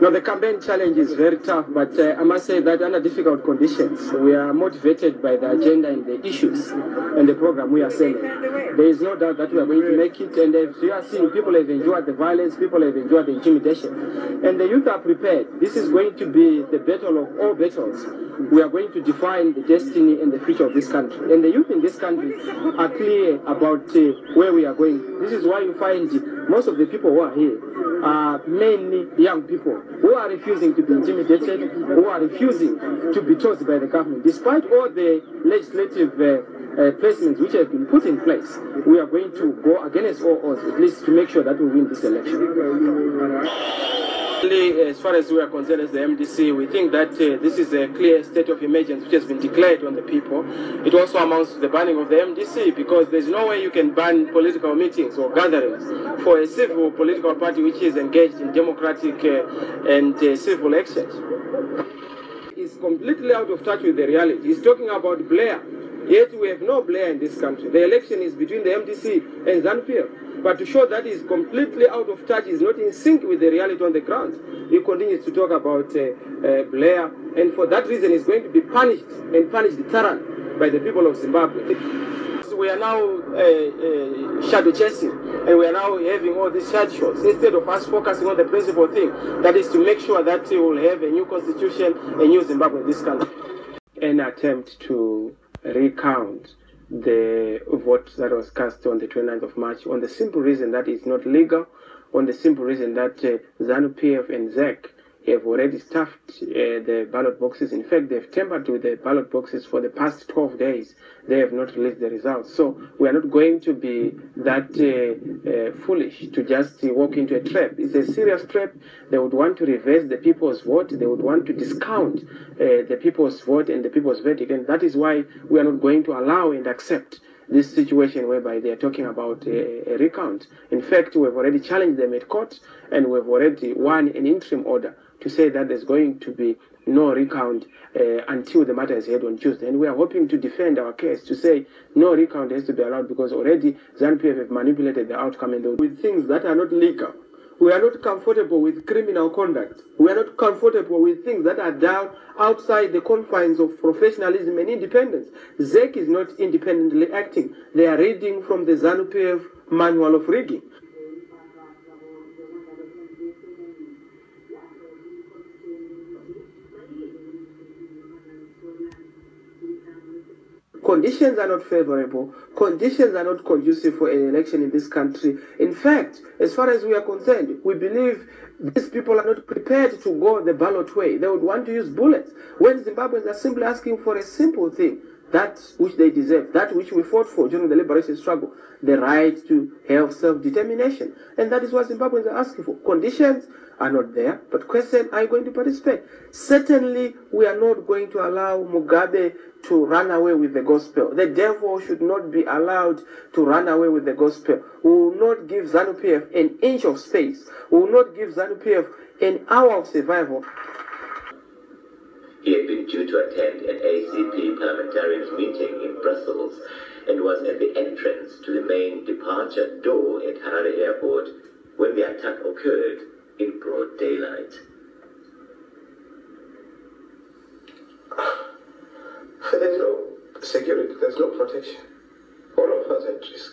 Now, the campaign challenge is very tough, but I must say that under difficult conditions, we are motivated by the agenda and the issues and the program we are selling. There is no doubt that we are going to make it, and if you are seeing people have enjoyed the violence, people have enjoyed the intimidation, and the youth are prepared. This is going to be the battle of all battles. We are going to define the destiny and the future of this country. And the youth in this country are clear about where we are going. This is why you find most of the people who are here are mainly young people who are refusing to be intimidated, who are refusing to be tossed by the government. Despite all the legislative placements which have been put in place, we are going to go against all odds, at least to make sure that we win this election. As far as we are concerned as the MDC, we think that this is a clear state of emergency which has been declared on the people. It also amounts to the banning of the MDC, because there's no way you can ban political meetings or gatherings for a civil political party which is engaged in democratic and civil actions. It's completely out of touch with the reality. He's talking about Blair, yet we have no Blair in this country. The election is between the MDC and ZANU-PF. But to show that he's completely out of touch, is not in sync with the reality on the ground, he continues to talk about Blair, and for that reason he's going to be punished, and punished thoroughly by the people of Zimbabwe. We are now shadow chasing, and we are now having all these shadow shots, instead of us focusing on the principal thing, that is to make sure that we will have a new constitution, a new Zimbabwe in this country. An attempt to recount the vote that was cast on the 29th of March, on the simple reason that it's not legal, on the simple reason that ZANU-PF and ZEC have already stuffed the ballot boxes. In fact, they've tampered with the ballot boxes for the past 12 days. They have not released the results. So we are not going to be that foolish to just walk into a trap. It's a serious trap. They would want to reverse the people's vote. They would want to discount the people's vote and the people's verdict. And that is why we are not going to allow and accept this situation whereby they are talking about a recount. In fact, we have already challenged them at court, and we have already won an interim order to say that there's going to be no recount until the matter is heard on Tuesday. And we are hoping to defend our case, to say no recount has to be allowed, because already ZANU-PF have manipulated the outcome, and with things that are not legal. We are not comfortable with criminal conduct. We are not comfortable with things that are down outside the confines of professionalism and independence. ZEC is not independently acting. They are reading from the ZANU-PF manual of rigging. Conditions are not favorable. Conditions are not conducive for an election in this country. In fact, as far as we are concerned, we believe these people are not prepared to go the ballot way. They would want to use bullets, when Zimbabweans are simply asking for a simple thing, that which they deserve, that which we fought for during the liberation struggle, the right to have self-determination. And that is what Zimbabweans are asking for. Conditions are not there, but question, are you going to participate? Certainly, we are not going to allow Mugabe to run away with the gospel. The devil should not be allowed to run away with the gospel. We will not give ZANU-PF an inch of space. We will not give ZANU-PF an hour of survival. He had been due to attend an ACP parliamentarians meeting in Brussels and was at the entrance to the main departure door at Harare Airport when the attack occurred in broad daylight. There's no security, there's no protection. All of us at risk.